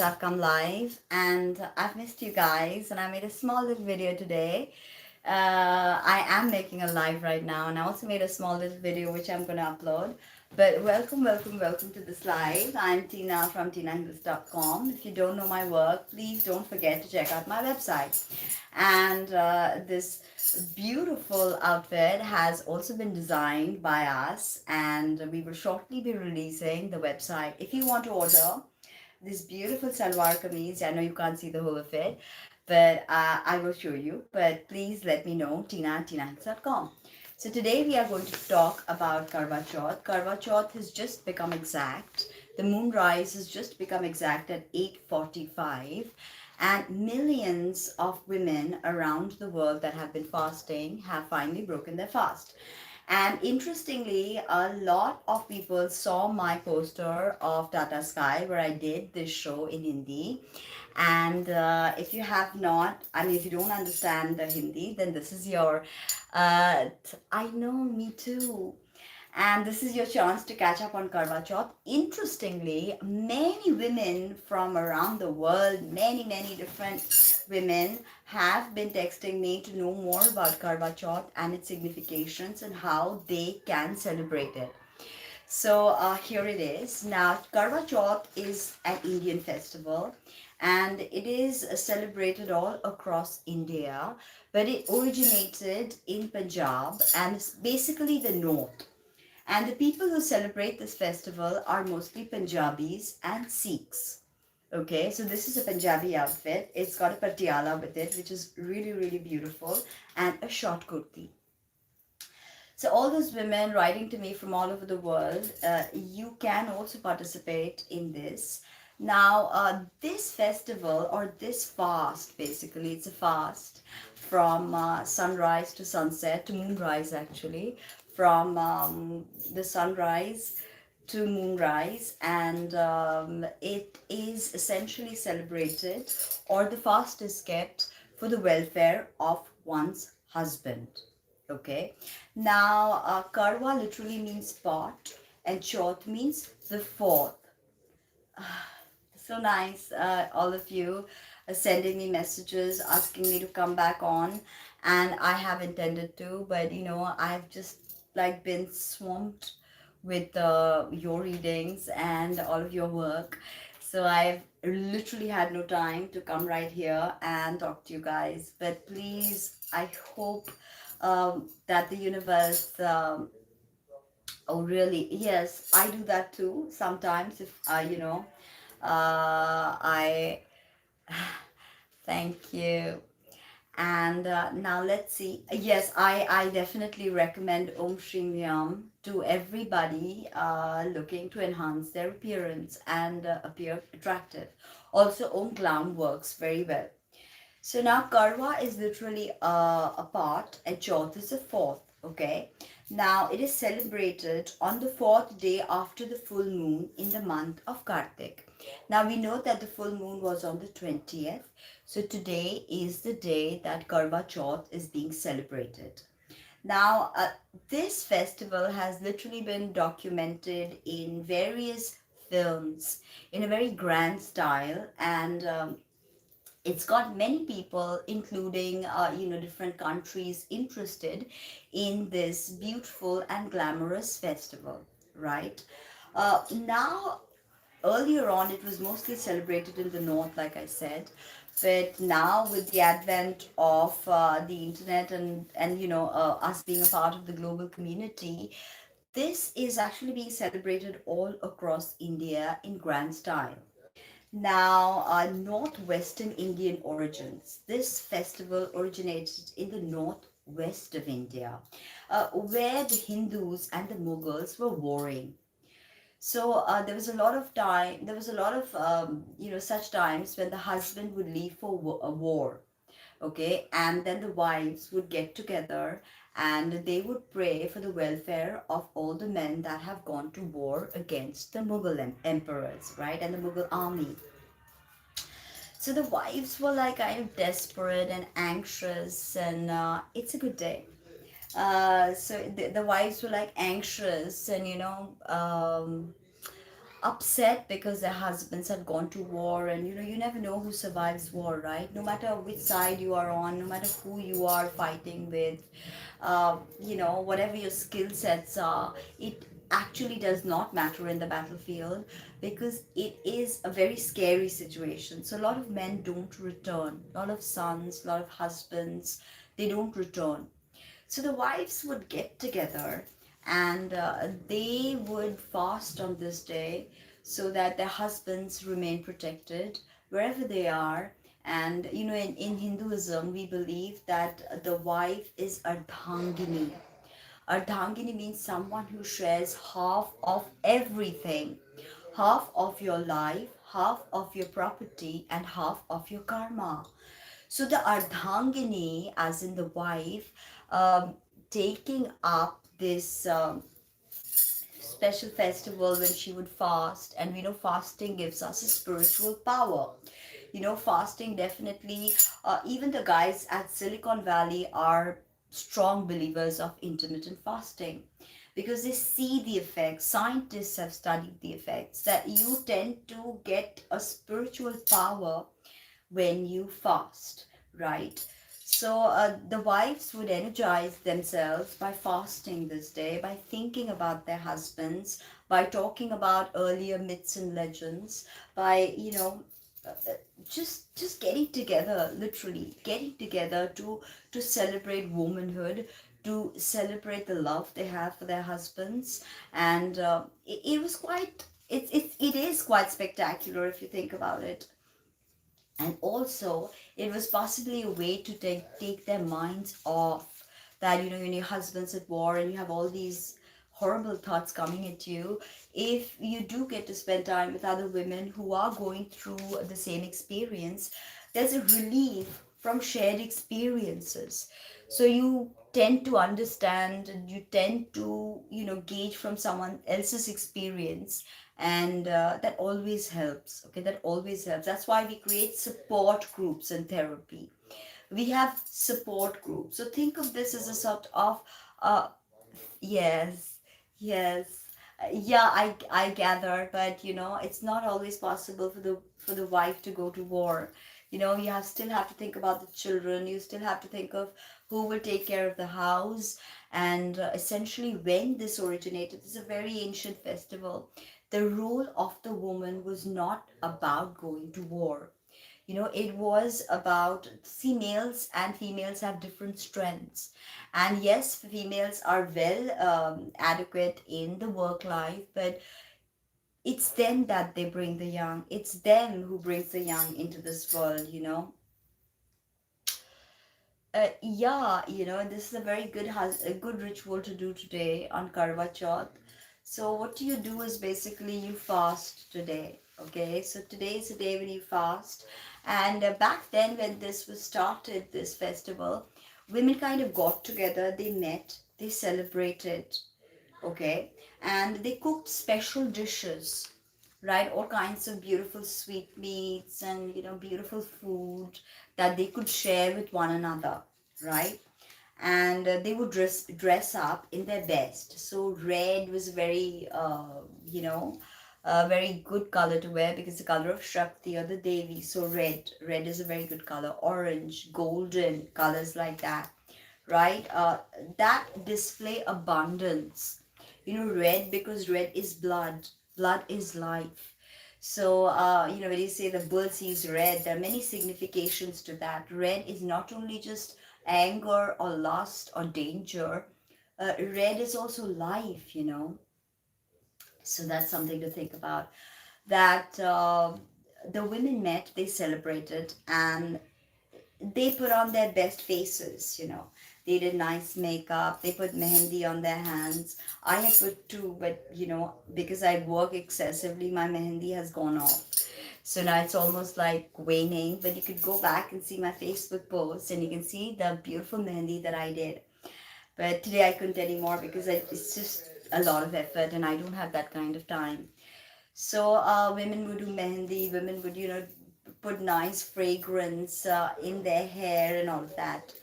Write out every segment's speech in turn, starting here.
I've come live and I've missed you guys, and I made a small little video today. I am making a live right now, and I also made a small little video which I'm going to upload. But welcome to this live. I'm Tina from tinahills.com. If you don't know my work, please don't forget to check out my website. And this beautiful outfit has also been designed by us, and we will shortly be releasing the website. If you want to order this beautiful salwar kameez. I know you can't see the whole of it, but I will show you. But please let me know, tina@tinahits.com. So today we are going to talk about Karwa Chauth. Karwa Chauth has just become exact. The moonrise has just become exact at 8:45, and millions of women around the world that have been fasting have finally broken their fast. And interestingly, a lot of people saw my poster of Tata Sky where I did this show in Hindi. And if you have not, I mean, if you don't understand the Hindi, then this is your, I know, me too. And this is your chance to catch up on Karwa Chauth. Interestingly, many women from around the world, many different women have been texting me to know more about Karwa Chauth and its significations and how they can celebrate it. So here it is. Now, Karwa Chauth is an Indian festival, and it is celebrated all across India, but it originated in Punjab and it's basically the north. And the people who celebrate this festival are mostly Punjabis and Sikhs. Okay, so this is a Punjabi outfit. It's got a patiala with it, which is really beautiful, and a short kurti. So all those women writing to me from all over the world, you can also participate in this. Now, this festival or this fast, basically, it's a fast from sunrise to sunset to moonrise, actually, from the sunrise to moonrise, and it is essentially celebrated, or the fast is kept for the welfare of one's husband. Okay. Now, Karwa literally means pot, and Chauth means the fourth. So nice, all of you sending me messages asking me to come back on, and I have intended to, but I've just like been swamped with your readings and all of your work. So I've literally had no time to come right here and talk to you guys. But please, I hope that the universe. Oh, really? Yes, I do that too sometimes. If I thank you. And now let's see. Yes, I definitely recommend Om Shri Myam to everybody looking to enhance their appearance and appear attractive. Also, Om Glam works very well. So now Karwa is literally a part and Chauth is the fourth. Okay. Now it is celebrated on the fourth day after the full moon in the month of Kartik. Now we know that the full moon was on the 20th. So today is the day that Karwa Chauth is being celebrated. Now, this festival has literally been documented in various films in a very grand style, and it's got many people, including different countries, interested in this beautiful and glamorous festival, right? Now, earlier on, it was mostly celebrated in the north, like I said, but now with the advent of the internet and us being a part of the global community, this is actually being celebrated all across India in grand style. Now, northwestern Indian origins. This festival originated in the northwest of India, where the Hindus and the Mughals were warring. So there was a lot of time. There was a lot of such times when the husband would leave for a war, okay, and then the wives would get together and they would pray for the welfare of all the men that have gone to war against the Mughal emperors, right, and the Mughal army. So the wives were like kind of desperate and anxious, and it's a good day. So the wives were like anxious, and upset because their husbands had gone to war. And you never know who survives war, right? No matter which side you are on, no matter who you are fighting with, whatever your skill sets are, it actually does not matter in the battlefield, because it is a very scary situation. So a lot of men don't return, a lot of sons, a lot of husbands, they don't return. So the wives would get together, and they would fast on this day so that their husbands remain protected wherever they are. And in Hinduism, we believe that the wife is Ardhangini. Ardhangini means someone who shares half of everything, half of your life, half of your property, and half of your karma. So the Ardhangini, as in the wife, taking up this special festival when she would fast. And we know fasting gives us a spiritual power. Fasting definitely, even the guys at Silicon Valley are strong believers of intermittent fasting, because they see the effects. Scientists have studied the effects that you tend to get a spiritual power when you fast, right? So the wives would energize themselves by fasting this day, by thinking about their husbands, by talking about earlier myths and legends, by uh, uh, just getting together, literally getting together to celebrate womanhood, to celebrate the love they have for their husbands. And it was quite, it is quite spectacular if you think about it. And also, it was possibly a way to take their minds off that, when your husband's at war and you have all these horrible thoughts coming at you. If you do get to spend time with other women who are going through the same experience, there's a relief from shared experiences. So you tend to understand, and you tend to gauge from someone else's experience. And that always helps. Okay, that always helps. That's why we create support groups in therapy. We have support groups. So think of this as a sort of uh, yes, yes. Yeah, I gather, but it's not always possible for the wife to go to war. You still have to think about the children. You still have to think of who will take care of the house. And essentially, when this originated, it's a very ancient festival. The role of the woman was not about going to war. It was about, see, males and females have different strengths. And yes, females are well adequate in the work life, but it's them that they bring the young. It's them who brings the young into this world. This is a very a good ritual to do today on Karwa Chauth. So what you do is basically you fast today. Okay, so today is the day when you fast. And back then when this was started, this festival, women kind of got together, they met, they celebrated, okay, and they cooked special dishes, right? All kinds of beautiful sweetmeats and beautiful food that they could share with one another, right? And they would dress up in their best. So red was very a very good color to wear, because the color of Shakti or the Devi. So red is a very good color. Orange, golden, colors like that, right? That display abundance. Red, because red is blood. Blood is life. So, when you say the bull sees red, there are many significations to that. Red is not only just anger or lust or danger, red is also life. So that's something to think about. That the women met, they celebrated, and they put on their best faces. They did nice makeup, they put mehendi on their hands. I had put two, but because I work excessively, my mehendi has gone off. So now it's almost like waning, but you could go back and see my Facebook post and you can see the beautiful mehendi that I did. But today I couldn't anymore because it's just a lot of effort and I don't have that kind of time. So women would do mehendi, women would, put nice fragrance in their hair and all of that.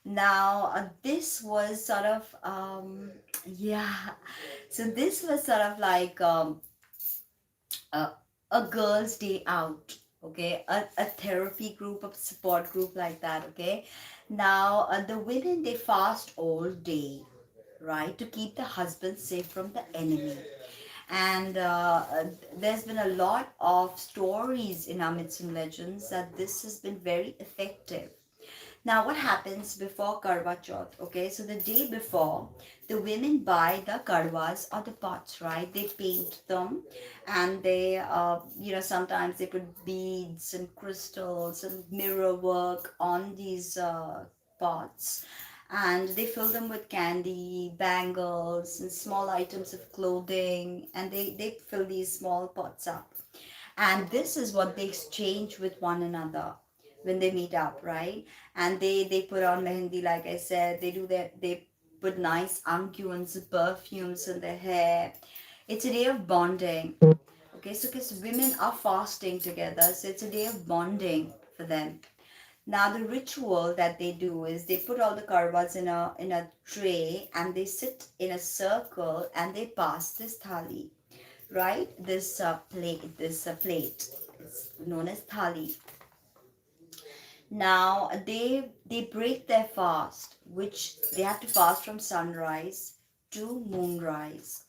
Now, this was sort of, yeah, so this was sort of like a, a girls' day out, okay, a therapy group, a support group like that, okay. Now, the women they fast all day, right, to keep the husband safe from the enemy. And there's been a lot of stories in our myths and legends that this has been very effective. Now, what happens before Karwa Chauth? Okay, so the day before, the women buy the karwas or the pots, right? They paint them, and they, sometimes they put beads and crystals and mirror work on these pots, and they fill them with candy, bangles, and small items of clothing, and they fill these small pots up. And this is what they exchange with one another when they meet up, right? And they put on mehendi, like I said. They put nice unguents, perfumes in their hair. It's a day of bonding. Okay, so because women are fasting together, so it's a day of bonding for them. Now the ritual that they do is they put all the karwas in a tray, and they sit in a circle, and they pass this thali, right? This plate, it's known as thali. Now they break their fast, which they have to fast from sunrise to moonrise.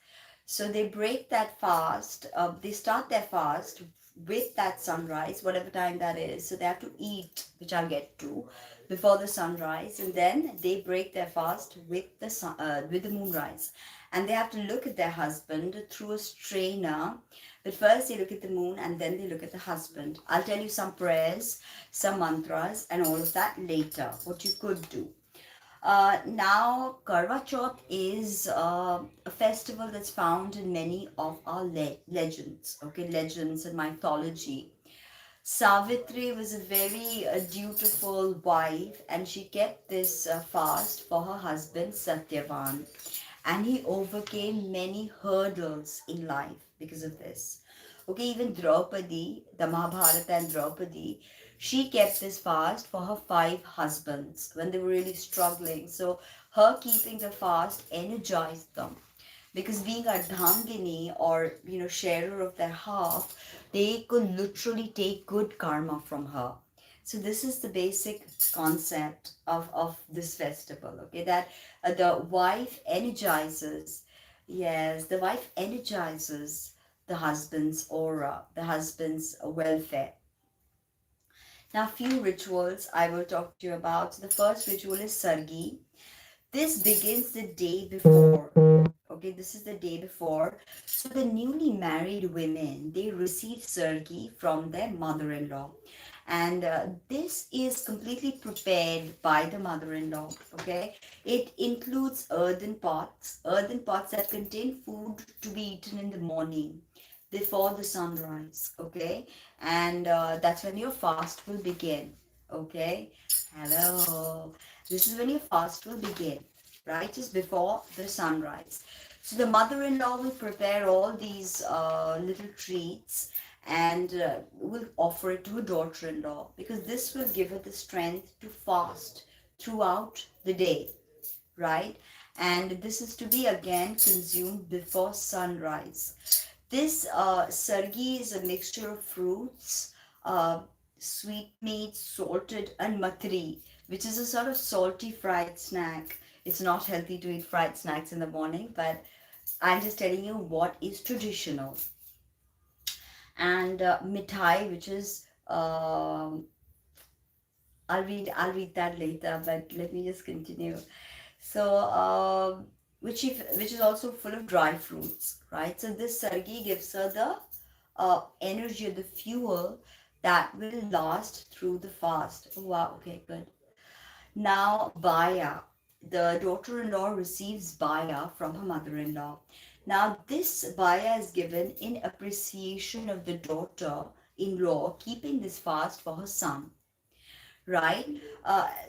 So they break that fast. They start their fast with that sunrise, whatever time that is. So they have to eat, which I'll get to, before the sunrise, and then they break their fast with the moonrise, and they have to look at their husband through a strainer. But first they look at the moon, and then they look at the husband. I'll tell you some prayers, some mantras, and all of that later. What you could do. Now, Karwa Chauth is a festival that's found in many of our legends, okay, legends and mythology. Savitri was a very dutiful wife, and she kept this fast for her husband Satyavan, and he overcame many hurdles in life because of this. Okay, even Draupadi, the Mahabharata and Draupadi, she kept this fast for her five husbands when they were really struggling. So her keeping the fast energized them, because being a dhangini, or sharer of their half, they could literally take good karma from her. So this is the basic concept of this festival, okay, that the wife energizes, yes, the wife energizes the husband's aura, the husband's welfare. Now, few rituals I will talk to you about. The first ritual is sargi. This begins the day before. Okay, this is the day before. So the newly married women, they receive sargi from their mother-in-law. And this is completely prepared by the mother-in-law. Okay, it includes earthen pots that contain food to be eaten in the morning before the sunrise. Okay, and that's when your fast will begin. Okay, hello, this is when your fast will begin, right, just before the sunrise. So the mother-in-law will prepare all these little treats, and will offer it to her daughter-in-law, because this will give her the strength to fast throughout the day, right? And this is to be again consumed before sunrise. This sargi is a mixture of fruits, uh, sweetmeats, salted, and matri, which is a sort of salty fried snack. It's not healthy to eat fried snacks in the morning, but I'm just telling you what is traditional. And mithai, which is I'll read that later, but let me just continue. So, which is also full of dry fruits, right? So this sargi gives her the energy, the fuel that will last through the fast. Oh, wow, okay, good. Now, Baya, the daughter-in-law receives Baya from her mother-in-law. Now, this Baya is given in appreciation of the daughter-in-law keeping this fast for her son, right?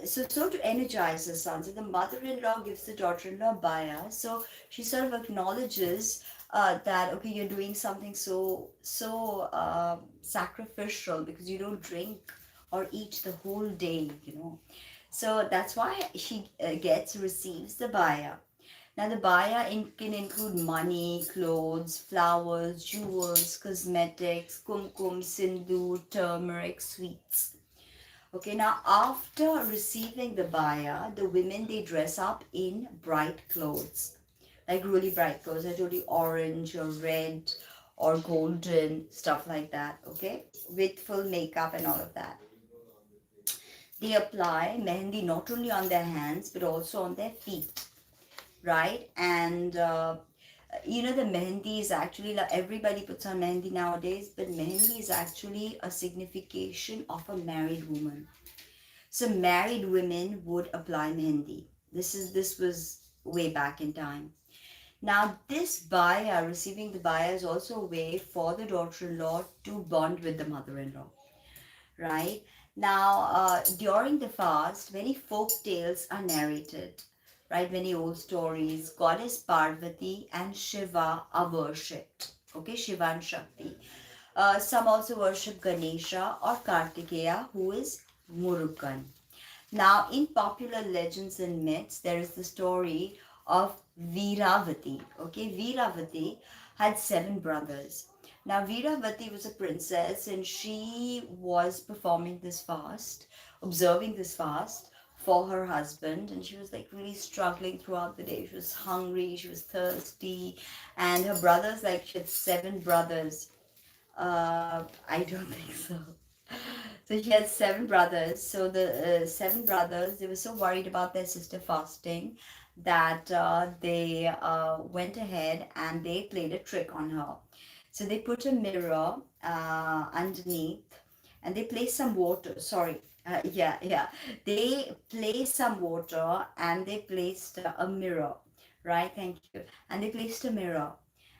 So to energize the son, so the mother-in-law gives the daughter-in-law baya. So she sort of acknowledges that, okay, you're doing something so sacrificial, because you don't drink or eat the whole day. So that's why she receives the baya. Now, the baya can include money, clothes, flowers, jewels, cosmetics, kumkum, sindoor, turmeric, sweets. Okay, now after receiving the baya, the women they dress up in bright clothes, like really bright clothes. I told you orange or red or golden, stuff like that. Okay, with full makeup and all of that. They apply mehendi not only on their hands but also on their feet, right? And the mehendi is actually, like, everybody puts on mehendi nowadays, but mehendi is actually a signification of a married woman. So married women would apply mehendi. This was way back in time. Now this baya, receiving the baya, is also a way for the daughter-in-law to bond with the mother-in-law, right? Now, during the fast, many folk tales are narrated, right? Many old stories. Goddess Parvati and Shiva are worshipped. Okay, Shiva and Shakti. Some also worship Ganesha or Kartikeya, who is Murugan. Now, in popular legends and myths, there is the story of Veeravati. Okay, Veeravati had 7 brothers. Now, Veeravati was a princess and she was performing this fast, observing this fast for her husband, and she was like really struggling throughout the day. She was hungry, she was thirsty, and her brothers, like, she had 7 brothers. I don't think so. So she had 7 brothers. So the 7 brothers, they were so worried about their sister fasting that they went ahead and they played a trick on her. So they put a mirror underneath and they placed some water. Sorry. Yeah. They placed some water and they placed a mirror. Right, thank you. And they placed a mirror.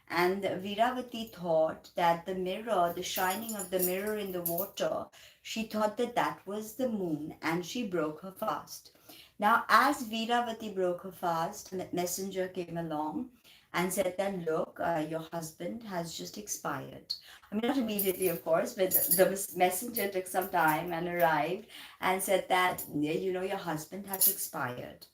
And Viravati thought that the mirror, the shining of the mirror in the water, she thought that that was the moon and she broke her fast. Now, as Viravati broke her fast, a messenger came along and said that, look, your husband has just expired. I mean, not immediately, of course, but the messenger took some time and arrived and said that, yeah, your husband has expired.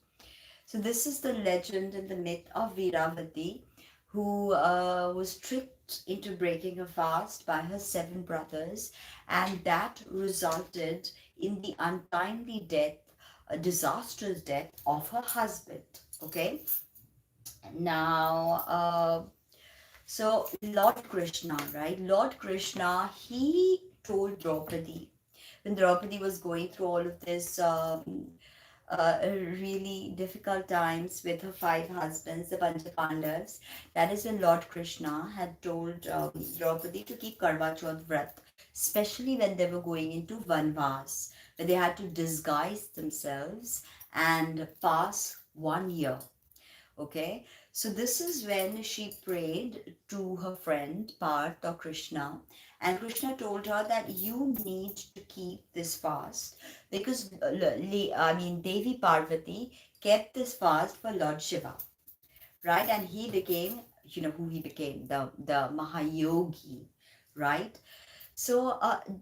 So this is the legend and the myth of Veeravati, who was tricked into breaking a fast by her 7 brothers, and that resulted in the untimely death, a disastrous death of her husband. Okay, now Lord Krishna, right? Lord Krishna, he told Draupadi when Draupadi was going through all of this. Really difficult times with her 5 husbands, the Pancha Pandavas. That is when Lord Krishna had told Draupadi to keep Karwa Chauth Vrat, especially when they were going into Vanvas, where they had to disguise themselves and pass 1 year. Okay, so this is when she prayed to her friend Parth or Krishna, and Krishna told her that you need to keep this fast because Devi Parvati kept this fast for Lord Shiva, right? And he became, who he became, the Mahayogi, right? So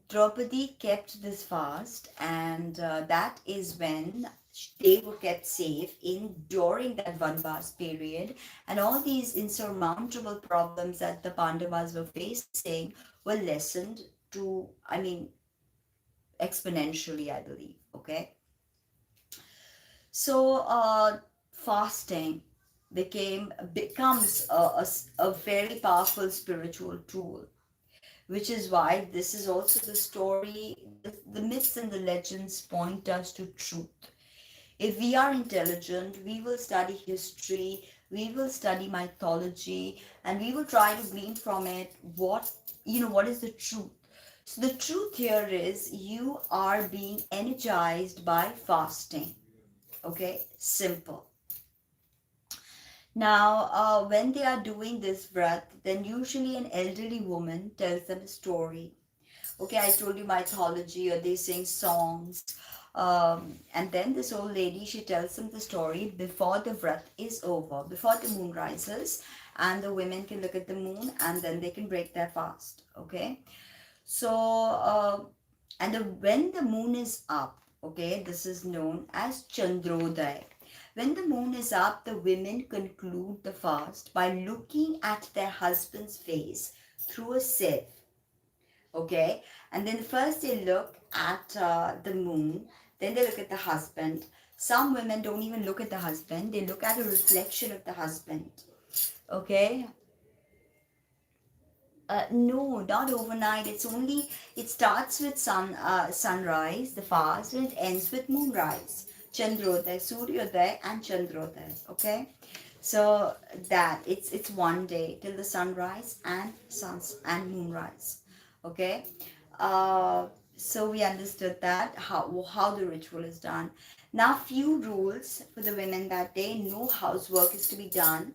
Draupadi kept this fast, and that is when they were kept safe in during that Vanvas period, and all these insurmountable problems that the Pandavas were facing were lessened to, exponentially, I believe. Okay, so fasting becomes a very powerful spiritual tool, which is why this is also the story. The myths and the legends point us to truth. If we are intelligent, we will study history, we will study mythology, and we will try to glean from it what is the truth. So the truth here is you are being energized by fasting. Okay, simple. Now, when they are doing this vrat, then usually an elderly woman tells them a story. Okay, I told you mythology, or they sing songs. And then this old lady, she tells them the story before the vrat is over, before the moon rises, and the women can look at the moon and then they can break their fast. Okay, so when the moon is up, okay, this is known as Chandrodaya. When the moon is up, the women conclude the fast by looking at their husband's face through a sieve. Okay, and then first they look at the moon, then they look at the husband. Some women don't even look at the husband, they look at a reflection of the husband. Okay, no, not overnight. It's only, it starts with sunrise, the fast, and it ends with moonrise. Chandroday, Suryoday, and Chandroday. Okay, so that it's one day till the sunrise and suns and moonrise. Okay, uh, so we understood that how the ritual is done. Now, few rules for the women that day. No housework is to be done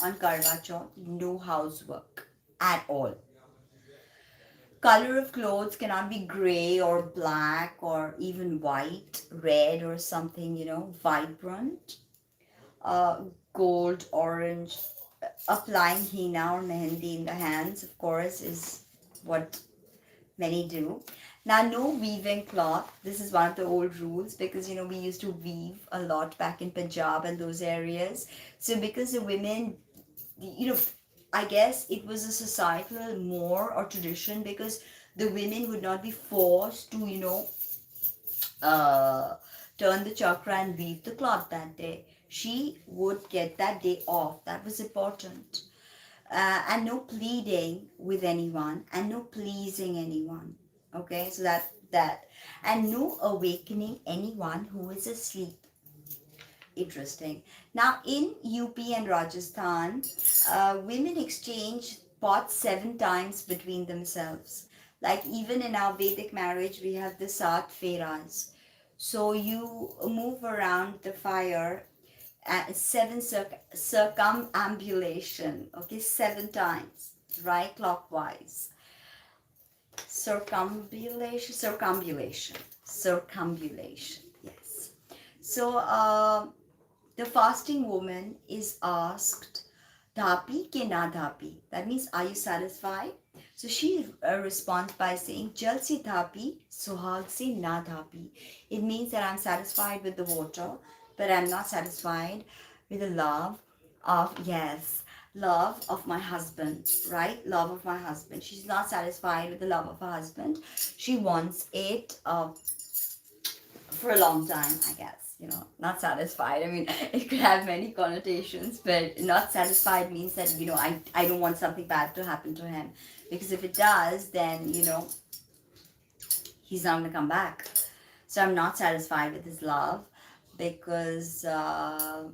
on Karwa Chauth. No housework at all. Color of clothes cannot be gray or black or even white, red or something, vibrant. Uh, Gold, orange. Applying henna or mehendi in the hands, of course, is what many do. Now, no weaving cloth. This is one of the old rules because we used to weave a lot back in Punjab and those areas. So, because the women, you know, I guess it was a societal more or tradition because the women would not be forced to, uh, turn the chakra and weave the cloth that day. She would get that day off. That was important. And no pleading with anyone and no pleasing anyone. Okay, so that and no awakening anyone who is asleep. Interesting. Now, in UP and Rajasthan, women exchange pots 7 times between themselves. Like even in our Vedic marriage, we have the Sat Feras. So you move around the fire at seven circumambulation. Okay, 7 times, right? Clockwise. Circumambulation. Yes. So, the fasting woman is asked, Dhapi ke na dhapi? That means, are you satisfied? So she responds by saying, Jal se dhapi, suhag se na dhapi. It means that I'm satisfied with the water, but I'm not satisfied with the love of, yes, love of my husband, right? Love of my husband. She's not satisfied with the love of her husband. She wants it for a long time, I guess. Not satisfied. I mean, it could have many connotations, but not satisfied means that, I don't want something bad to happen to him. Because if it does, then, he's not going to come back. So I'm not satisfied with his love because, oh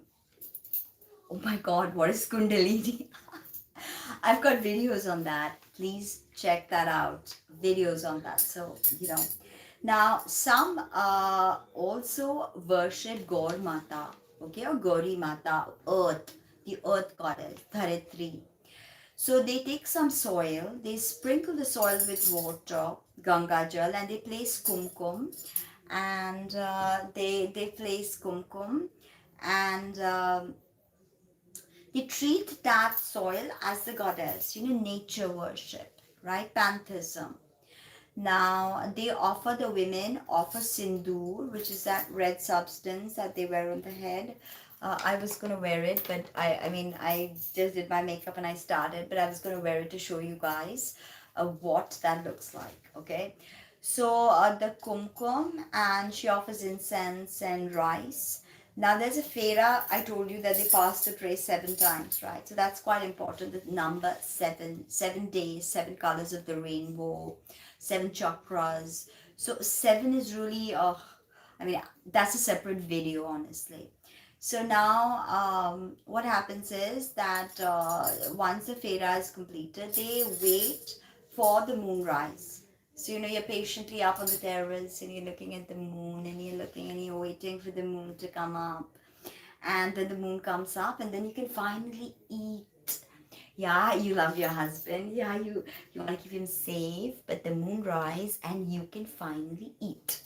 my God, what is Kundalini? I've got videos on that. Please check that out. Videos on that. So, Now, some also worship Gaur Mata, okay, or Gauri Mata, Earth, the Earth goddess, Dharitri. So they take some soil, they sprinkle the soil with water, Ganga Jal, and they place kumkum, and they place kumkum, and they treat that soil as the goddess, nature worship, right? Pantheism. Now they offer the women offer sindoor, which is that red substance that they wear on the head. I was gonna wear it, but I mean I just did my makeup and I started, but I was gonna wear it to show you guys what that looks like. Okay, so the kumkum, and she offers incense and rice. Now there's a fera. I told you that they pass the tray 7 times, right? So that's quite important. The number 7, 7 days, 7 colors of the rainbow, 7 chakras. So 7 is really, I mean, that's a separate video, honestly. So now, what happens is that once the Fera is completed, they wait for the moonrise. So, you're patiently up on the terrace and you're looking at the moon and you're looking and you're waiting for the moon to come up. And then the moon comes up and then you can finally eat. Yeah, you love your husband. Yeah, you want to keep him safe, but the moon rise and you can finally eat.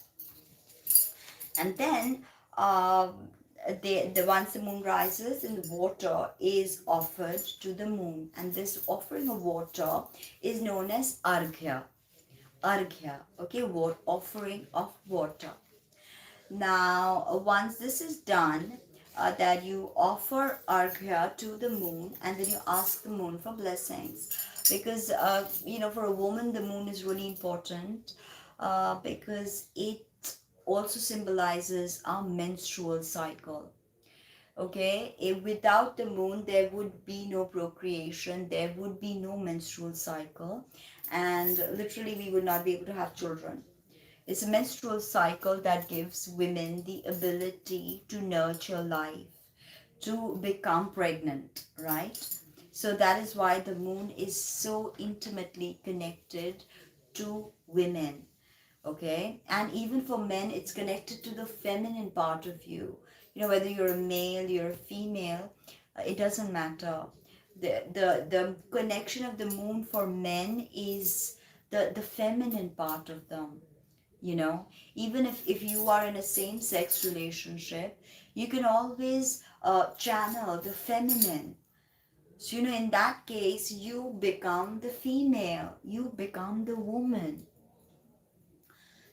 And then the once the moon rises, and the water is offered to the moon, and this offering of water is known as arghya. Arghya, okay, offering of water. Now, once this is done, that you offer arghya to the moon, and then you ask the moon for blessings. Because, for a woman, the moon is really important because it also symbolizes our menstrual cycle. Okay, if without the moon, there would be no procreation, there would be no menstrual cycle, and literally, we would not be able to have children. It's a menstrual cycle that gives women the ability to nurture life, to become pregnant, right? So that is why the moon is so intimately connected to women. Okay, and even for men, it's connected to the feminine part of you. Whether you're a male, you're a female, it doesn't matter. The connection of the moon for men is the feminine part of them. Even if you are in a same sex relationship, you can always channel the feminine. So in that case, you become the female, you become the woman.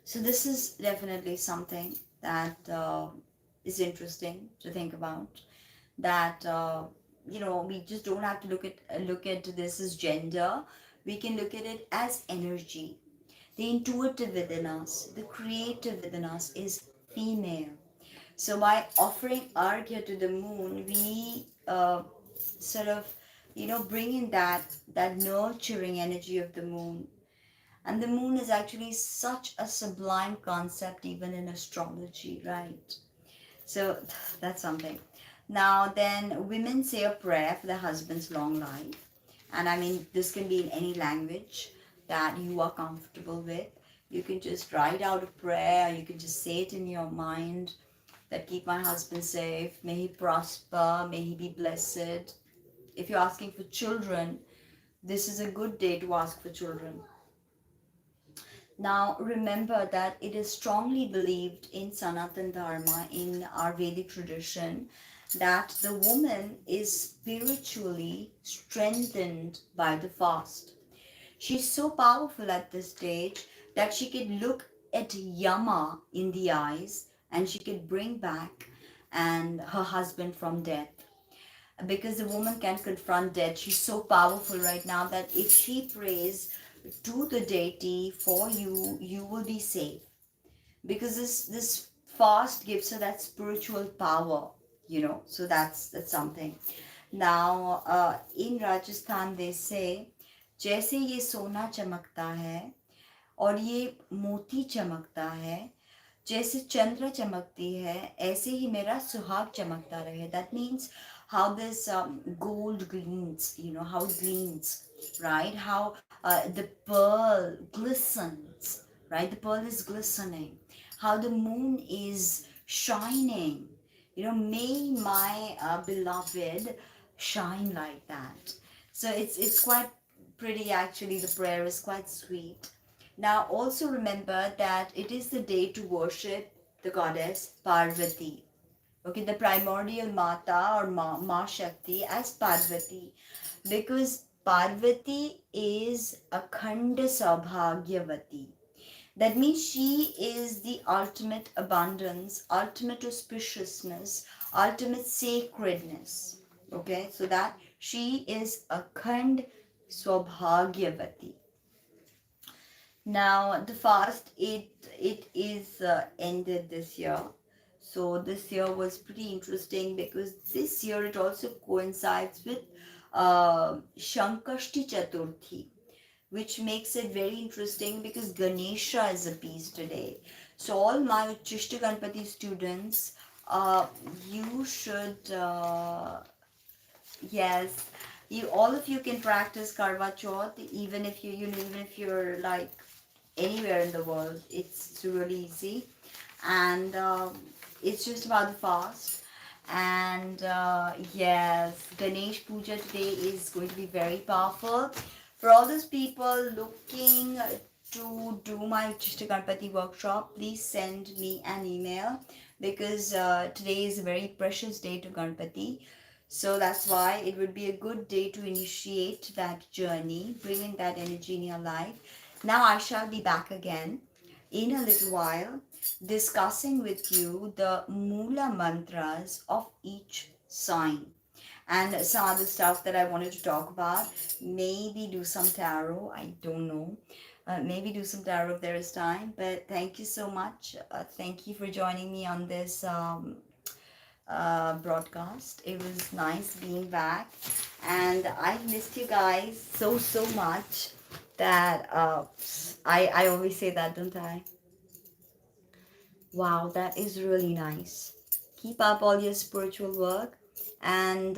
So this is definitely something that is interesting to think about. That we just don't have to look at this as gender. We can look at it as energy. The intuitive within us, the creative within us is female. So by offering arghya to the moon, we sort of bring in that nurturing energy of the moon. And the moon is actually such a sublime concept, even in astrology, right? So that's something. Now, then, women say a prayer for their husband's long life. And I mean, this can be in any language that you are comfortable with. You can just write out a prayer, you can just say it in your mind that keep my husband safe, may he prosper, may he be blessed. If you're asking for children, this is a good day to ask for children. Now, remember that it is strongly believed in Sanatan Dharma, in our Vedic tradition, that the woman is spiritually strengthened by the fast. She's so powerful at this stage that she could look at Yama in the eyes and she could bring back and her husband from death. Because the woman can confront death. She's so powerful right now that if she prays to the deity for you, you will be safe. Because this fast gives her that spiritual power, So that's something. Now, in Rajasthan, they say, जैसे ये सोना चमकता है और ये मोती चमकता है, जैसे चंद्र चमकती है ऐसे ही मेरा सुहाग चमकता रहे. That means how this gold gleams, how it gleams, right? How the pearl glistens, right? The pearl is glistening. How the moon is shining. May my beloved shine like that. So it's quite pretty actually. The prayer is quite sweet. Now also remember that it is the day to worship the goddess Parvati. Okay, the primordial Mata or Ma Shakti as Parvati. Because Parvati is Akhanda Saubhagyavati. That means she is the ultimate abundance, ultimate auspiciousness, ultimate sacredness. Okay, so that she is Akhand Saubhagyavati. Now the fast it is ended this year. So this year was pretty interesting because this year it also coincides with Shankashti Chaturthi, which makes it very interesting because Ganesha is appeased today. So all my Uchishta Ganpati students, you should yes, you all of you can practice Karwa Chauth even if even if you're like anywhere in the world. It's really easy, and it's just about the fast. And yes, Ganesh Puja today is going to be very powerful. For all those people looking to do my Uchishta Ganpati workshop, please send me an email because today is a very precious day to Ganpati. So that's why it would be a good day to initiate that journey, bring in that energy in your life. Now I shall be back again in a little while discussing with you the Mula mantras of each sign and some other stuff that I wanted to talk about. Maybe do some tarot. I don't know. Maybe do some tarot if there is time. But thank you so much. Thank you for joining me on this broadcast. It was nice being back, and I've missed you guys so much that I always say that, don't I? Wow, that is really nice. Keep up all your spiritual work, and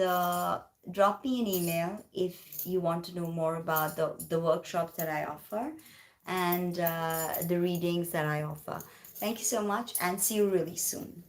drop me an email if you want to know more about the workshops that I offer and the readings that I offer. Thank you so much, and see you really soon.